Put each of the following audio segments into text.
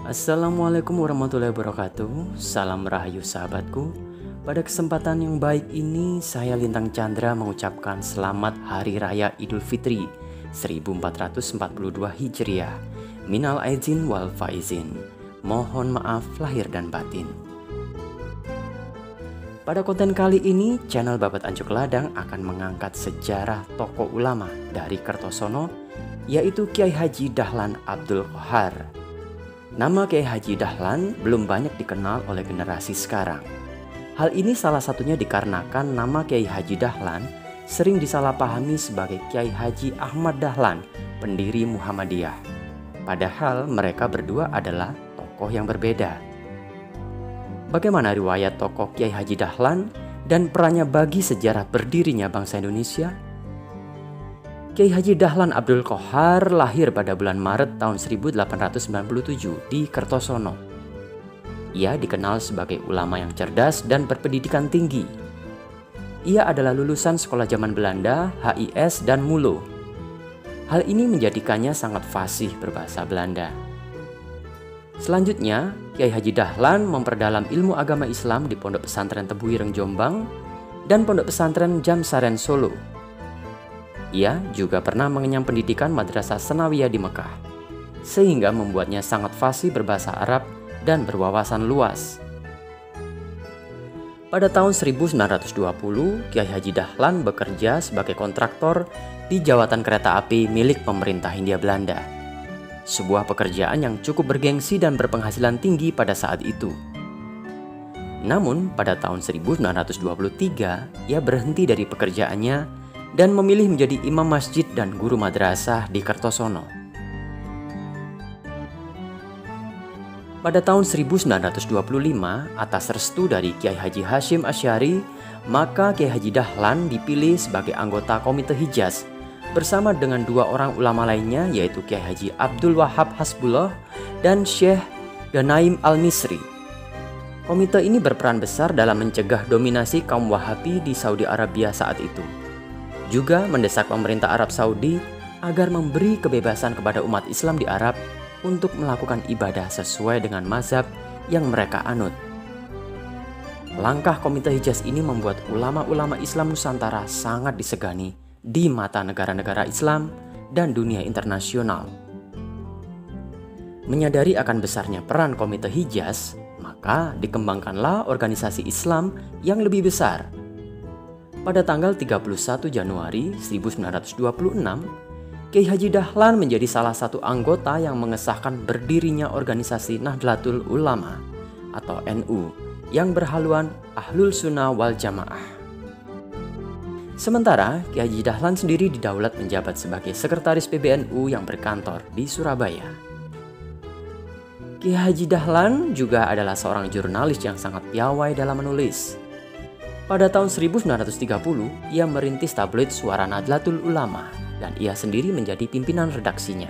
Assalamualaikum warahmatullahi wabarakatuh. Salam rahayu sahabatku. Pada kesempatan yang baik ini saya Lintang Chandra mengucapkan selamat Hari Raya Idul Fitri 1442 Hijriah. Minal aizin wal faizin. Mohon maaf lahir dan batin. Pada konten kali ini, channel Babat Ancuk Ladang akan mengangkat sejarah tokoh ulama dari Kertosono, yaitu Kiai Haji Dahlan Abdul Qohar. Nama Kiai Haji Dahlan belum banyak dikenal oleh generasi sekarang. Hal ini salah satunya dikarenakan nama Kiai Haji Dahlan sering disalahpahami sebagai Kiai Haji Ahmad Dahlan, pendiri Muhammadiyah. Padahal mereka berdua adalah tokoh yang berbeda. Bagaimana riwayat tokoh Kiai Haji Dahlan dan perannya bagi sejarah berdirinya bangsa Indonesia? Kiai Haji Dahlan Abdul Qohar lahir pada bulan Maret tahun 1897 di Kertosono. Ia dikenal sebagai ulama yang cerdas dan berpendidikan tinggi. Ia adalah lulusan sekolah zaman Belanda, HIS, dan Mulo. Hal ini menjadikannya sangat fasih berbahasa Belanda. Selanjutnya, Kiai Haji Dahlan memperdalam ilmu agama Islam di Pondok Pesantren Tebu Ireng Jombang dan Pondok Pesantren Jamsaren Solo. Ia juga pernah mengenyam pendidikan Madrasah Senawiyah di Mekah, sehingga membuatnya sangat fasih berbahasa Arab dan berwawasan luas. Pada tahun 1920, Kiai Haji Dahlan bekerja sebagai kontraktor di jawatan kereta api milik pemerintah Hindia Belanda. Sebuah pekerjaan yang cukup bergengsi dan berpenghasilan tinggi pada saat itu. Namun, pada tahun 1923, ia berhenti dari pekerjaannya dan memilih menjadi imam masjid dan guru madrasah di Kertosono. Pada tahun 1925, atas restu dari Kiai Haji Hashim Asy'ari, maka Kiai Haji Dahlan dipilih sebagai anggota Komite Hijaz bersama dengan dua orang ulama lainnya, yaitu Kiai Haji Abdul Wahab Hasbullah dan Syekh Ghanaim Al-Misri. Komite ini berperan besar dalam mencegah dominasi kaum Wahabi di Saudi Arabia saat itu. Juga mendesak pemerintah Arab Saudi agar memberi kebebasan kepada umat Islam di Arab untuk melakukan ibadah sesuai dengan mazhab yang mereka anut. Langkah Komite Hijaz ini membuat ulama-ulama Islam Nusantara sangat disegani di mata negara-negara Islam dan dunia internasional. Menyadari akan besarnya peran Komite Hijaz, maka dikembangkanlah organisasi Islam yang lebih besar. Pada tanggal 31 Januari 1926, Kiai Haji Dahlan menjadi salah satu anggota yang mengesahkan berdirinya organisasi Nahdlatul Ulama atau NU yang berhaluan Ahlul Sunnah wal Jamaah. Sementara Kiai Haji Dahlan sendiri didaulat menjabat sebagai sekretaris PBNU yang berkantor di Surabaya. Kiai Haji Dahlan juga adalah seorang jurnalis yang sangat piawai dalam menulis. Pada tahun 1930, ia merintis tabloid Suara Nahdlatul Ulama dan ia sendiri menjadi pimpinan redaksinya.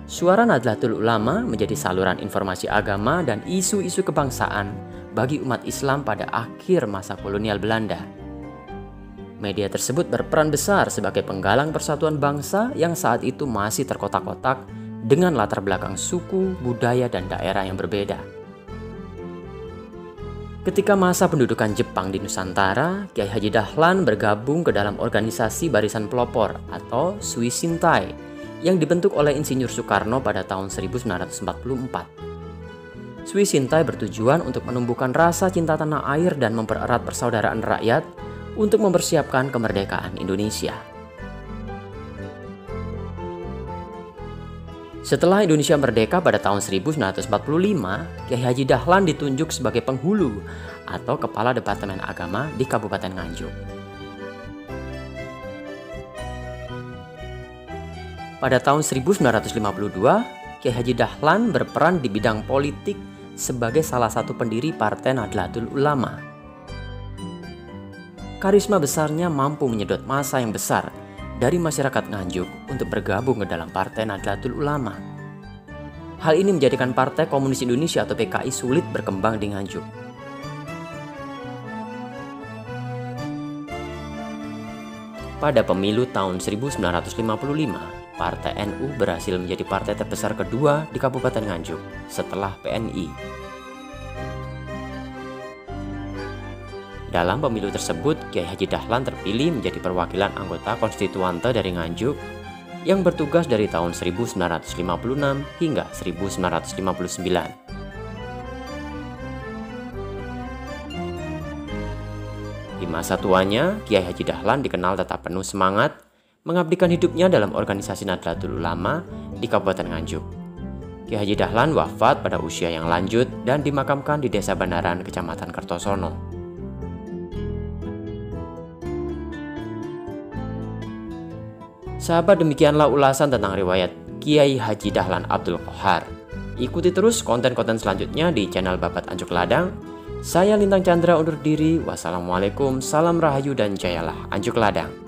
Suara Nahdlatul Ulama menjadi saluran informasi agama dan isu-isu kebangsaan bagi umat Islam pada akhir masa kolonial Belanda. Media tersebut berperan besar sebagai penggalang persatuan bangsa yang saat itu masih terkotak-kotak dengan latar belakang suku, budaya, dan daerah yang berbeda. Ketika masa pendudukan Jepang di Nusantara, Kiai Haji Dahlan bergabung ke dalam organisasi Barisan Pelopor atau Suisintai yang dibentuk oleh Insinyur Soekarno pada tahun 1944. Suisintai bertujuan untuk menumbuhkan rasa cinta tanah air dan mempererat persaudaraan rakyat untuk mempersiapkan kemerdekaan Indonesia. Setelah Indonesia merdeka pada tahun 1945, Kiai Haji Dahlan ditunjuk sebagai penghulu atau Kepala Departemen Agama di Kabupaten Nganjuk. Pada tahun 1952, Kiai Haji Dahlan berperan di bidang politik sebagai salah satu pendiri Partai Nahdlatul Ulama. Karisma besarnya mampu menyedot massa yang besar dari masyarakat Nganjuk untuk bergabung ke dalam Partai Nahdlatul Ulama. Hal ini menjadikan Partai Komunis Indonesia atau PKI sulit berkembang di Nganjuk. Pada pemilu tahun 1955, Partai NU berhasil menjadi partai terbesar kedua di Kabupaten Nganjuk setelah PNI. Dalam pemilu tersebut, Kiai Haji Dahlan terpilih menjadi perwakilan anggota konstituante dari Nganjuk yang bertugas dari tahun 1956 hingga 1959. Di masa tuanya, Kiai Haji Dahlan dikenal tetap penuh semangat mengabdikan hidupnya dalam organisasi Nahdlatul Ulama di Kabupaten Nganjuk. Kiai Haji Dahlan wafat pada usia yang lanjut dan dimakamkan di Desa Bandaran, Kecamatan Kertosono. Sahabat, demikianlah ulasan tentang riwayat Kiai Haji Dahlan Abdul Qohar. Ikuti terus konten-konten selanjutnya di channel Babat Anjuk Ladang. Saya Lintang Chandra undur diri. Wassalamualaikum, salam rahayu dan jayalah Anjuk Ladang.